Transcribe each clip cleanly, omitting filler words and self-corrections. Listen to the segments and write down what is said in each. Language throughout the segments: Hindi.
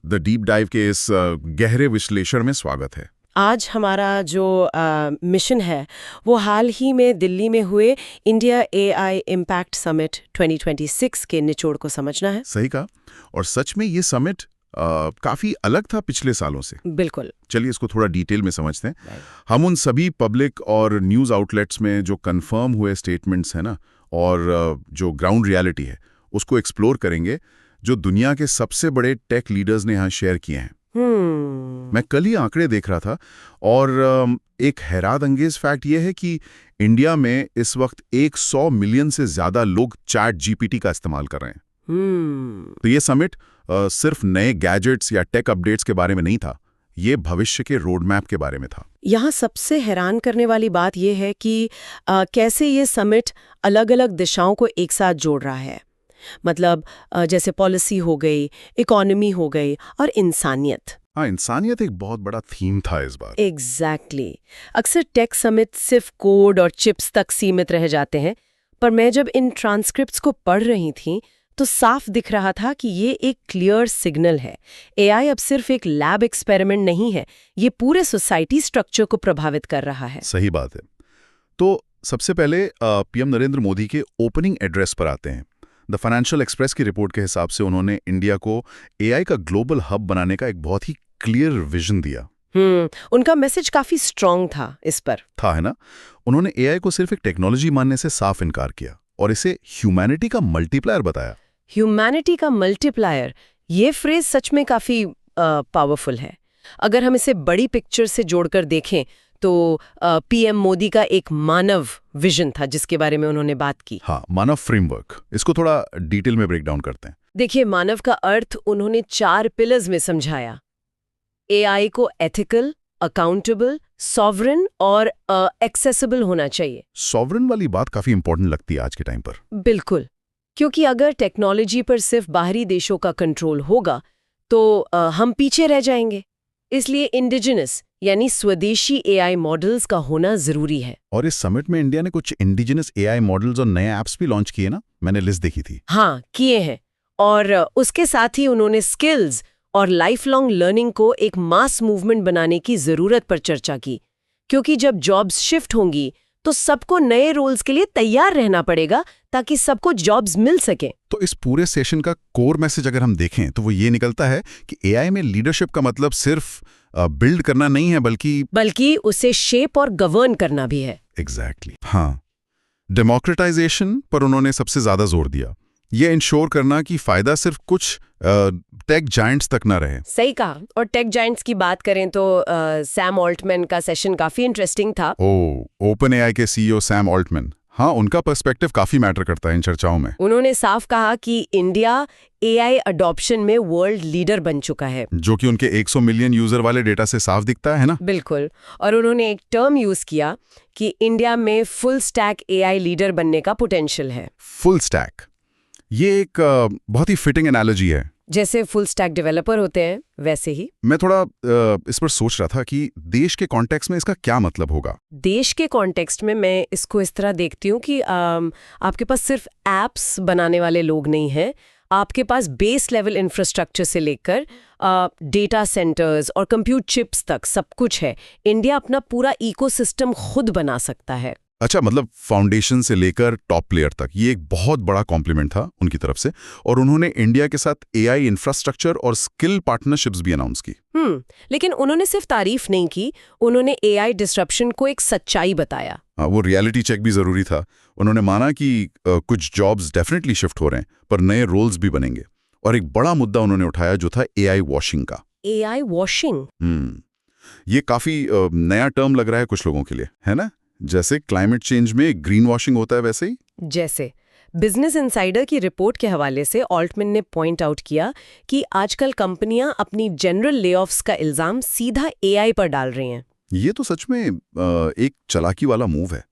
द डीप डाइव के इस गहरे विश्लेषण में स्वागत है। आज हमारा जो मिशन है वो हाल ही में दिल्ली में हुए इंडिया एआई इम्पैक्ट समिट 2026 के निचोड़ को समझना है। सही कहा। और सच में ये समिट काफी अलग था पिछले सालों से। बिल्कुल। चलिए इसको थोड़ा डिटेल में समझते हैं। हम उन सभी पब्लिक और न्यूज़ आउटलेट्स में जो कंफर्म हुए स्टेटमेंट्स हैं ना, और जो ग्राउंड रियलिटी है उसको एक्सप्लोर करेंगे, जो दुनिया के सबसे बड़े टेक लीडर्स ने यहाँ शेयर किए हैं। मैं कल ही आंकड़े देख रहा था और एक हैरात अंगेज फैक्ट ये है कि इंडिया में इस वक्त 100 मिलियन से ज्यादा लोग चैट जीपीटी का इस्तेमाल कर रहे हैं। तो ये समिट सिर्फ नए गैजेट्स या टेक अपडेट्स के बारे में नहीं था, ये भविष्य के रोड मैप के बारे में था। यहाँ सबसे हैरान करने वाली बात यह है कि कैसे ये समिट अलग अलग दिशाओं को एक साथ जोड़ रहा है। मतलब जैसे पॉलिसी हो गई, इकोनॉमी हो गई और इंसानियत। हाँ, इंसानियत एक बहुत बड़ा थीम था इस बार। एग्जैक्टली। अक्सर टेक समिट सिर्फ कोड और चिप्स तक सीमित रह जाते हैं, पर मैं जब इन ट्रांसक्रिप्ट्स को पढ़ रही थी तो साफ दिख रहा था कि ये एक क्लियर सिग्नल है। एआई अब सिर्फ एक लैब एक्सपेरिमेंट नहीं है, ये पूरे सोसाइटी स्ट्रक्चर को प्रभावित कर रहा है। सही बात है। तो सबसे पहले पीएम नरेंद्र मोदी के ओपनिंग एड्रेस पर आते हैं। द फाइनेंशियल एक्सप्रेस की रिपोर्ट के हिसाब से उन्होंने इंडिया को एआई का ग्लोबल हब बनाने का एक बहुत ही क्लियर विजन दिया। उनका मैसेज काफी स्ट्रांग था इस पर। था, है ना? उन्होंने एआई को सिर्फ एक टेक्नोलॉजी मानने से साफ इनकार किया और इसे ह्यूमैनिटी का मल्टीप्लायर बताया। ह्यूमैनिटी का मल्टीप्लायर, ये फ्रेज सच में काफी पावरफुल है। अगर हम इसे बड़ी पिक्चर से जोड़कर देखें तो पीएम मोदी का एक मानव विजन था जिसके बारे में उन्होंने बात की। हाँ, मानव फ्रेमवर्क। इसको थोड़ा डिटेल में ब्रेक डाउन करते हैं। देखिए, मानव का अर्थ उन्होंने 4 पिलर्स में समझाया। एआई को एथिकल, अकाउंटेबल, सॉवरेन और एक्सेसिबल होना चाहिए। सॉवरेन वाली बात काफी इंपॉर्टेंट लगती है आज के टाइम पर। बिल्कुल, क्योंकि अगर टेक्नोलॉजी पर सिर्फ बाहरी देशों का कंट्रोल होगा तो हम पीछे रह जाएंगे। इसलिए इंडिजिनस यानी स्वदेशी एआई मॉडल्स का होना जरूरी है। और इस समिट में इंडिया ने कुछ इंडिजिनस एआई मॉडल्स और नए ऐप्स भी लॉन्च किए ना, मैंने लिस्ट देखी थी। हाँ, किए हैं। और उसके साथ ही उन्होंने स्किल्स और लाइफ लॉन्ग लर्निंग को एक मास मूवमेंट बनाने की जरूरत पर चर्चा की, क्योंकि जब जॉब्स शिफ्ट होंगी तो सबको नए रोल्स के लिए तैयार रहना पड़ेगा ताकि सबको जॉब्स मिल सके। तो इस पूरे सेशन का कोर मैसेज अगर हम देखें तो वो ये निकलता है कि एआई में लीडरशिप का मतलब सिर्फ बिल्ड करना नहीं है, बल्कि उसे शेप और गवर्न करना भी है। एग्जैक्टली। हाँ, डेमोक्रेटाइजेशन पर उन्होंने सबसे ज्यादा जोर दिया। ये इंश्योर करना कि फायदा सिर्फ कुछ टेक जायंट्स तक ना रहे। सही कहा। और टेक जायंट्स की बात करें तो सैम ऑल्टमैन का सेशन काफी इंटरेस्टिंग था। ओपन एआई के सीईओ सैम ऑल्टमैन। हाँ, उनका पर्सपेक्टिव काफी मैटर करता है इन चर्चाओं में। उन्होंने साफ कहा कि इंडिया एआई अडॉप्शन में वर्ल्ड लीडर बन चुका है, जो कि उनके 100 मिलियन यूजर वाले डेटा से साफ दिखता है ना। बिल्कुल। और उन्होंने एक टर्म यूज किया कि इंडिया में फुल स्टैक एआई लीडर बनने का पोटेंशियल है। फुल स्टैक, ये एक बहुत ही फिटिंग एनालॉजी है। जैसे फुल स्टैक डेवलपर होते हैं वैसे ही। मैं थोड़ा इस पर सोच रहा था कि देश के कॉन्टेक्स्ट में इसका क्या मतलब होगा। देश के कॉन्टेक्स्ट में मैं इसको इस तरह देखती हूँ कि आपके पास सिर्फ एप्स बनाने वाले लोग नहीं हैं, आपके पास बेस लेवल इंफ्रास्ट्रक्चर से लेकर डेटा सेंटर्स और कंप्यूट चिप्स तक सब कुछ है। इंडिया अपना पूरा इकोसिस्टम खुद बना सकता है। अच्छा, मतलब फाउंडेशन से लेकर टॉप प्लेयर तक, ये एक बहुत बड़ा कॉम्प्लीमेंट था उनकी तरफ से। और उन्होंने इंडिया के साथ एआई इंफ्रास्ट्रक्चर और स्किल पार्टनरशिप्स भी अनाउंस की। लेकिन उन्होंने सिर्फ तारीफ नहीं की, उन्होंने एआई डिस्रप्शन को एक सच्चाई बताया। वो रियलिटी चेक भी जरूरी था। उन्होंने माना कि कुछ जॉब्स डेफिनेटली शिफ्ट हो रहे हैं, पर नए रोल्स भी बनेंगे। और एक बड़ा मुद्दा उन्होंने उठाया जो था एआई वॉशिंग का। AI washing? ये काफी नया टर्म लग रहा है कुछ लोगों के लिए, है ना? जैसे क्लाइमेट चेंज में ग्रीन वॉशिंग होता है वैसे ही। जैसे बिजनेस इनसाइडर की रिपोर्ट के हवाले से ऑल्टमैन ने पॉइंट आउट किया कि आजकल कंपनियां अपनी जनरल लेऑफ्स का इल्जाम सीधा एआई पर डाल रही हैं। ये तो सच में एक चालाकी वाला मूव है।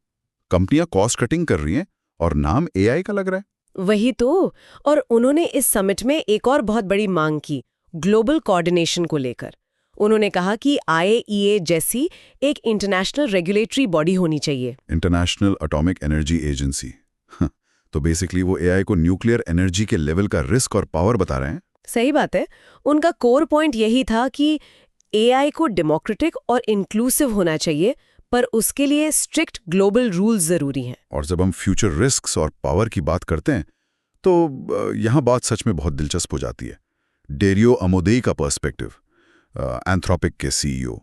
कंपनियां कॉस्ट कटिंग कर रही हैं और नाम एआई का लग रहा है। वही तो। और उन्होंने इस समिट में एक और बहुत बड़ी मांग की, ग्लोबल कोऑर्डिनेशन को लेकर। उन्होंने कहा कि आईएईए जैसी एक इंटरनेशनल रेगुलेटरी बॉडी होनी चाहिए। International atomic energy agency. तो बेसिकली वो एआई को न्यूक्लियर एनर्जी के लेवल का रिस्क और पावर बता रहे हैं। सही बात है। उनका कोर पॉइंट यही था कि एआई को डेमोक्रेटिक और इंक्लूसिव होना चाहिए, पर उसके लिए स्ट्रिक्ट ग्लोबल रूल्स जरूरी हैं। और जब हम फ्यूचर रिस्क्स और पावर की बात करते हैं तो यहाँ बात सच में बहुत दिलचस्प हो जाती है। डेरियो अमोदेई का पर्सपेक्टिव, एंथ्रोपिक के सीईओ।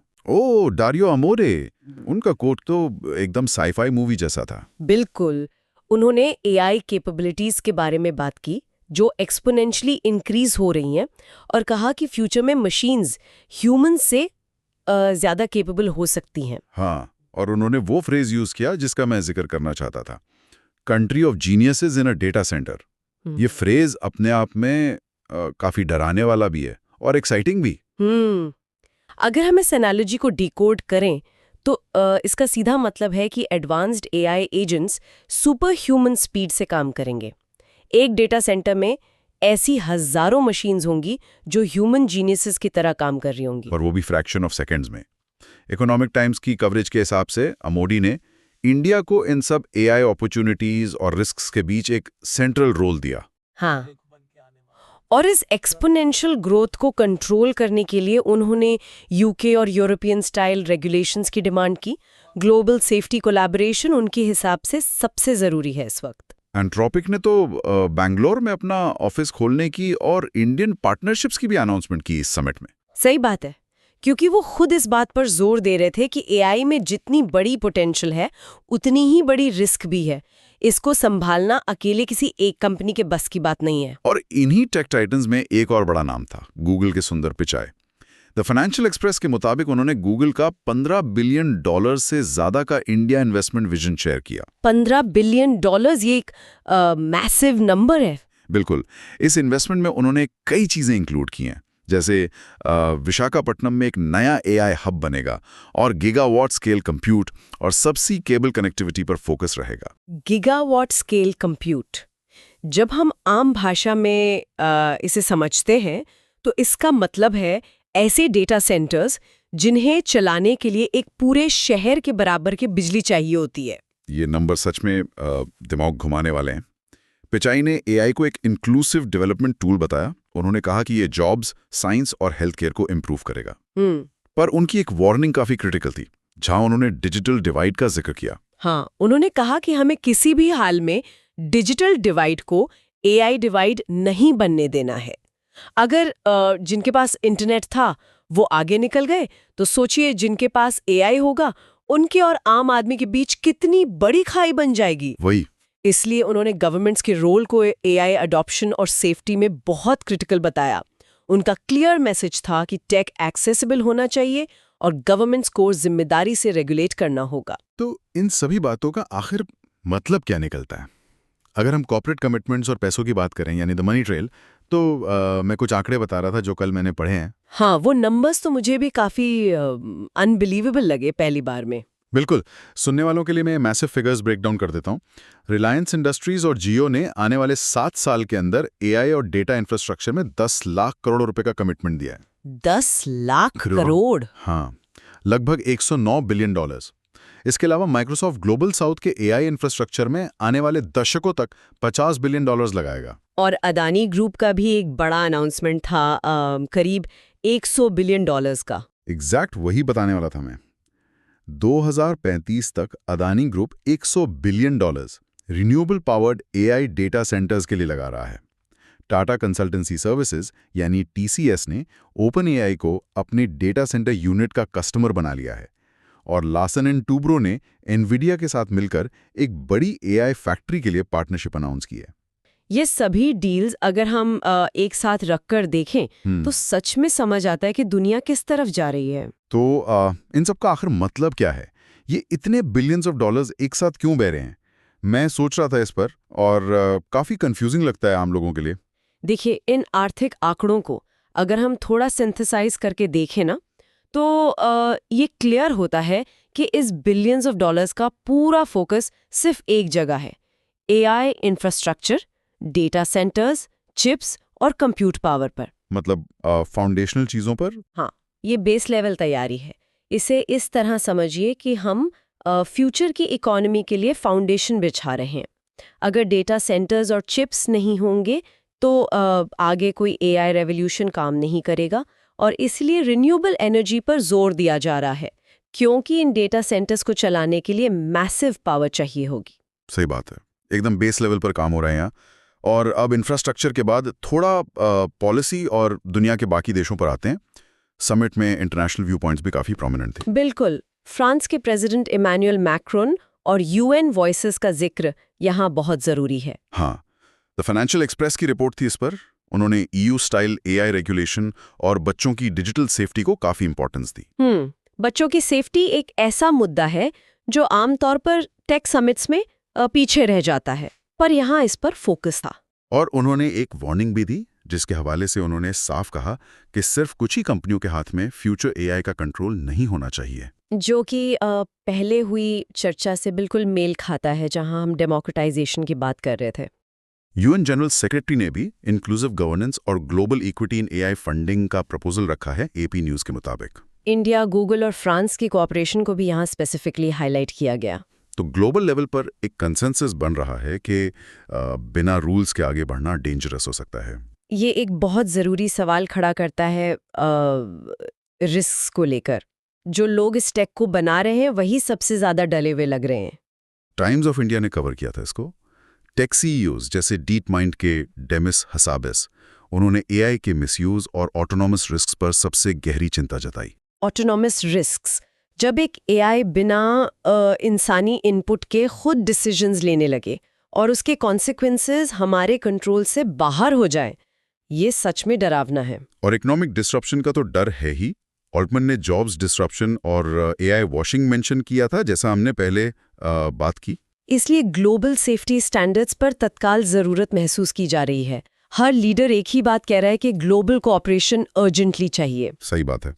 डारियो अमोरे, उनका कोट तो एकदम साईफाई मूवी जैसा था। बिल्कुल। उन्होंने एआई कैपेबिलिटीज के बारे में बात की जो एक्सपोनेंशियली इंक्रीज हो रही हैं, और कहा कि फ्यूचर में मशीन्स ह्यूमन से ज्यादा कैपेबल हो सकती हैं। हाँ, और उन्होंने वो फ्रेज यूज किया जिसका मैं जिक्र करना चाहता था, country of geniuses in a data centre. ये फ्रेज अपने आप में काफी डराने वाला भी है और एक्साइटिंग भी। अगर हम इस एनालॉजी को डिकोड करें तो इसका सीधा मतलब है कि advanced AI agents super human speed से काम करेंगे। एक डेटा सेंटर में ऐसी हजारों मशीन्स होंगी जो ह्यूमन जीनियसेस की तरह काम कर रही होंगी, और वो भी फ्रैक्शन ऑफ सेकंड्स में। इकोनॉमिक टाइम्स की कवरेज के हिसाब से अमोडी ने इंडिया को इन सब एआई अपॉर्चुनिटीज और रिस्क्स के बीच एक सेंट्रल रोल दिया। हाँ, और इस एक्सपोनेंशियल ग्रोथ को कंट्रोल करने के लिए उन्होंने यूके और यूरोपियन स्टाइल रेगुलेशंस की डिमांड की। ग्लोबल सेफ्टी कोलैबोरेशन उनके हिसाब से सबसे जरूरी है इस वक्त। एंथ्रोपिक ने तो बैंगलोर में अपना ऑफिस खोलने की और इंडियन पार्टनरशिप्स की भी अनाउंसमेंट की इस समिट में। सही बात है, क्योंकि वो खुद इस बात पर जोर दे रहे थे कि एआई में जितनी बड़ी पोटेंशियल है उतनी ही बड़ी रिस्क भी है। इसको संभालना अकेले किसी एक कंपनी के बस की बात नहीं है। और इन्हीं टेक टाइटन्स में एक और बड़ा नाम था, गूगल के सुंदर पिचाई। द फाइनेंशियल एक्सप्रेस के मुताबिक उन्होंने गूगल का $15 बिलियन से ज्यादा का इंडिया इन्वेस्टमेंट विजन शेयर किया। $15 बिलियन, ये एक मैसिव नंबर है। बिल्कुल। इस इन्वेस्टमेंट में उन्होंने कई चीजें इंक्लूड की हैं, जैसे विशाखापट्टनम में एक नया एआई हब बनेगा और गीगावाट स्केल कंप्यूट और सबसी केबल कनेक्टिविटी पर फोकस रहेगा। गीगावाट स्केल कंप्यूट, जब हम आम भाषा में इसे समझते हैं तो इसका मतलब है ऐसे डेटा सेंटर्स जिन्हें चलाने के लिए एक पूरे शहर के बराबर की बिजली चाहिए होती है। ये नंबर सच में दिमाग घुमाने वाले हैं। पिचाई ने एआई को एक इंक्लूसिव डेवलपमेंट टूल बताया। उन्होंने कहा कि ये जॉब्स, साइंस और हेल्थ केयर को इम्प्रूव करेगा। पर उनकी एक वार्निंग काफी क्रिटिकल थी, जहां उन्होंने डिजिटल डिवाइड का जिक्र किया। हाँ, उन्होंने कहा कि हमें किसी भी हाल में डिजिटल डिवाइड को एआई डिवाइड नहीं बनने देना है। अगर जिनके पास इंटरनेट था वो आगे निकल गए, तो सोचिए जिनके पास एआई होगा उनके और आम आदमी के बीच कितनी बड़ी खाई बन जाएगी। वही। इसलिए उन्होंने गवर्नमेंट्स के रोल को एआई अडॉप्शन और सेफ्टी में बहुत क्रिटिकल बताया। उनका क्लियर मैसेज था कि टेक एक्सेसिबल होना चाहिए और गवर्नमेंट्स को जिम्मेदारी से रेगुलेट करना होगा। तो इन सभी बातों का आखिर मतलब क्या निकलता है? अगर हम कॉर्पोरेट कमिटमेंट्स और पैसों की बात करें, यानी द मनी ट्रेल, तो मैं कुछ आंकड़े बता रहा था जो कल मैंने पढ़े हैं। हाँ, वो नंबर्स तो मुझे भी काफी अनबिलीवेबल लगे पहली बार में। बिल्कुल। सुनने वालों के लिए मैं मैसिव फिगर्स ब्रेक डाउन कर देता हूँ। रिलायंस इंडस्ट्रीज और जियो ने आने वाले 7 साल के अंदर एआई और डेटा इंफ्रास्ट्रक्चर में 10 लाख करोड़ रुपए का कमिटमेंट दिया है। 10 लाख करोड़? हाँ, लगभग $109 बिलियन। इसके अलावा माइक्रोसॉफ्ट ग्लोबल साउथ के एआई इंफ्रास्ट्रक्चर में आने वाले दशकों तक $50 बिलियन लगाएगा। और अदानी ग्रुप का भी एक बड़ा अनाउंसमेंट था, करीब $100 बिलियन का। एग्जैक्ट वही बताने वाला था मैं। 2035 तक Adani group $100 billion renewable powered AI data centres के लिए लगा रहा है। टाटा कंसल्टेंसी सर्विसेज यानी टीसीएस ने ओपन एआई को अपने डेटा सेंटर यूनिट का कस्टमर बना लिया है, और लार्सन एंड टूब्रो ने एनवीडिया के साथ मिलकर एक बड़ी एआई फैक्ट्री के लिए पार्टनरशिप अनाउंस की है। ये सभी डील्स अगर हम एक साथ रखकर देखें तो सच में समझ आता है कि दुनिया किस तरफ जा रही है। तो इन सब का आखिर मतलब क्या है? ये इतने बिलियंस ऑफ डॉलर्स एक साथ क्यों बह रहे हैं? मैं सोच रहा था इस पर, और काफी कंफ्यूजिंग लगता है आम लोगों के लिए। देखिए, इन आर्थिक आंकड़ों को अगर हम थोड़ा सिंथेसाइज करके देखें ना, तो ये क्लियर होता है कि इस बिलियंस ऑफ डॉलर्स का पूरा फोकस सिर्फ एक जगह है, AI infrastructure, data centres, chips और कंप्यूट पावर पर। मतलब फाउंडेशनल चीजों पर? हाँ, ये बेस लेवल तैयारी है। इसे इस तरह समझिए कि हम फ्यूचर की इकोनॉमी के लिए फाउंडेशन बिछा रहे हैं। अगर डेटा सेंटर्स और चिप्स नहीं होंगे तो आगे कोई AI रेवोल्यूशन काम नहीं करेगा और इसलिए रिन्यूएबल एनर्जी पर जोर दिया जा रहा है, क्योंकि इन डेटा सेंटर्स को चलाने के लिए मैसिव पावर चाहिए होगी। सही बात है, एकदम बेस लेवल पर काम हो रहा है यहाँ। और अब इंफ्रास्ट्रक्चर के बाद थोड़ा पॉलिसी और दुनिया के बाकी देशों पर आते हैं। समिट में इंटरनेशनल व्यू पॉइंट्स भी काफ़ी प्रोमिनेंट थे। बिल्कुल। फ्रांस के प्रेसिडेंट इमैनुअल मैक्रोन और UN वॉइसेस का जिक्र यहाँ बहुत ज़रूरी है। हाँ, द फाइनेंशियल एक्सप्रेस की रिपोर्ट थी इस पर। उन्होंने EU स्टाइल AI रेगुलेशन और बच्चों की डिजिटल सेफ्टी को काफ़ी इंपॉर्टेंस दी। बच्चों की सेफ्टी एक ऐसा मुद्दा है जो आमतौर पर टेक समिट्स में पीछे रह जाता है, पर यहाँ इस पर फोकस था। और उन्होंने एक वार्निंग भी दी, जिसके हवाले से उन्होंने साफ कहा कि सिर्फ कुछ ही कंपनियों के हाथ में फ्यूचर AI का कंट्रोल नहीं होना चाहिए। जो कि पहले हुई चर्चा से बिल्कुल मेल खाता है, जहां हम डेमोक्रेटाइजेशन की बात कर रहे थे। UN जनरल सेक्रेटरी ने भी इंक्लूसिव गवर्नेंस और global equity in AI funding का प्रपोजल रखा है, AP न्यूज़ के मुताबिक। इंडिया, गूगल और फ्रांस की कोऑपरेशन को भी यहाँ स्पेसिफिकली हाईलाइट किया गया। तो ग्लोबल लेवल पर एक कंसेंसस बन रहा है कि बिना रूल्स के आगे बढ़ना डेंजरस हो सकता है। ये एक बहुत ज़रूरी सवाल खड़ा करता है रिस्क को लेकर। जो लोग इस टेक को बना रहे हैं वही सबसे ज़्यादा डले हुए लग रहे हैं। टाइम्स ऑफ इंडिया ने कवर किया था इसको। टेक CEOs जैसे डीप माइंड के डेमिस हसाबेस, उन्होंने AI के मिसयूज और ऑटोनॉमस रिस्क पर सबसे गहरी चिंता जताई। ऑटोनॉमस रिस्क्स, जब एक AI बिना इंसानी इनपुट के खुद डिसीजंस लेने लगे और उसके कॉन्सिक्वेंसेस हमारे कंट्रोल से बाहर हो जाए, ये सच में डरावना है। और इकोनॉमिक डिस्ट्रप्शन का तो डर है ही। ऑल्टमन ने जॉब्स डिस्ट्रप्शन और AI वॉशिंग मेंशन किया था, जैसा हमने पहले बात की। इसलिए ग्लोबल सेफ्टी स्टैंडर्ड्स पर तत्काल ज़रूरत महसूस की जा रही है। हर लीडर एक ही बात कह रहा है कि ग्लोबल कोऑपरेशन अर्जेंटली चाहिए। सही बात है।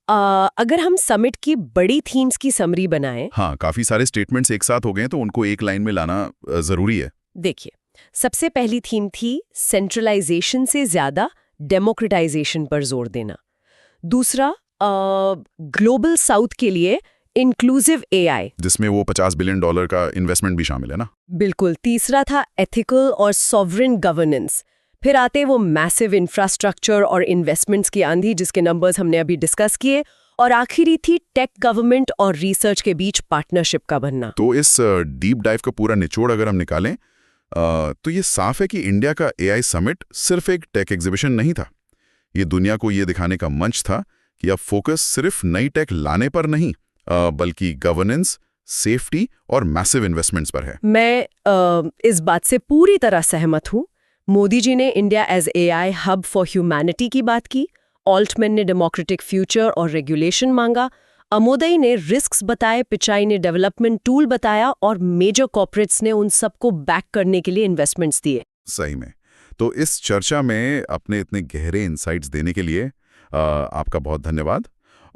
अगर हम समिट की बड़ी थीम्स की समरी बनाएं। हाँ, काफी सारे स्टेटमेंट्स एक साथ हो गए, तो उनको एक लाइन में लाना जरूरी है। देखिए, सबसे पहली थीम थी सेंट्रलाइजेशन से ज्यादा डेमोक्रेटाइजेशन पर जोर देना। दूसरा, ग्लोबल साउथ के लिए इंक्लूसिव AI, जिसमें वो $50 बिलियन का इन्वेस्टमेंट भी शामिल है ना। बिल्कुल। तीसरा था एथिकल और सॉवरेन गवर्नेंस। फिर आते वो मैसिव इंफ्रास्ट्रक्चर और इन्वेस्टमेंट्स की आंधी, जिसके नंबर्स हमने अभी डिस्कस किए। और आखिरी थी टेक, गवर्नमेंट और रिसर्च के बीच पार्टनरशिप का बनना। तो इस डीप डाइव का पूरा निचोड़ अगर हम निकालें तो ये साफ है कि इंडिया का AI समिट सिर्फ एक टेक एग्जीबिशन नहीं था। ये दुनिया को ये दिखाने का मंच था कि अब फोकस सिर्फ नई टेक लाने पर नहीं, बल्कि गवर्नेंस, सेफ्टी और मैसिव इन्वेस्टमेंट्स पर है। मैं इस बात से पूरी तरह सहमत हूँ। मोदी जी ने India as AI hub for humanity की बात की, ऑल्टमैन ने डेमोक्रेटिक फ्यूचर और रेगुलेशन मांगा, अमोदई ने रिस्क्स बताए, पिचाई ने डेवलपमेंट टूल बताया और मेजर कॉर्पोरेट्स ने उन सबको बैक करने के लिए इन्वेस्टमेंट्स दिए। सही में। तो इस चर्चा में अपने इतने गहरे इंसाइट्स देने के लिए आपका बहुत धन्यवाद।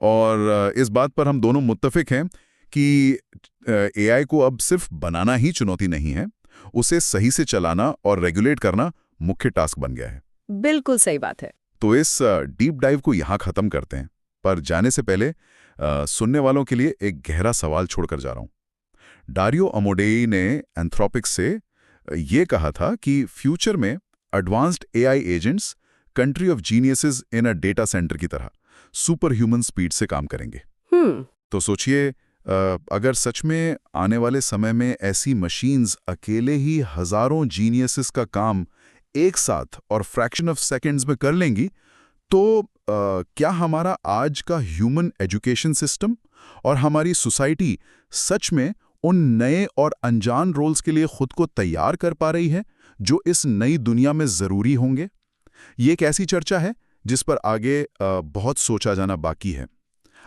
और इस बात पर हम दोनों मुत्तफिक हैं कि AI को अब सिर्फ बनाना ही चुनौती नहीं है, उसे सही से चलाना और रेगुलेट करना मुख्य टास्क बन गया है। बिल्कुल सही बात है। तो इस डीप डाइव को यहाँ खत्म करते हैं, पर जाने से पहले सुनने वालों के लिए एक गहरा सवाल छोड़कर जा रहा हूँ। डारियो अमोडेई ने एंथ्रोपिक्स से ये कहा था कि फ्यूचर में advanced AI agents country of geniuses in a data centre की तरह सुपर ह्यूमन स्पीड से काम करेंगे। तो सोचिए, अगर सच में आने वाले समय में ऐसी मशीन्स अकेले ही हजारों जीनियसेस का काम एक साथ और फ्रैक्शन ऑफ सेकंड्स में कर लेंगी, तो क्या हमारा आज का ह्यूमन एजुकेशन सिस्टम और हमारी सोसाइटी सच में उन नए और अनजान रोल्स के लिए खुद को तैयार कर पा रही है जो इस नई दुनिया में जरूरी होंगे? ये एक ऐसी चर्चा है जिस पर आगे बहुत सोचा जाना बाकी है।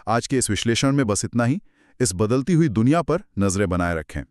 आज के इस विश्लेषण में बस इतना ही। इस बदलती हुई दुनिया पर नजरें बनाए रखें।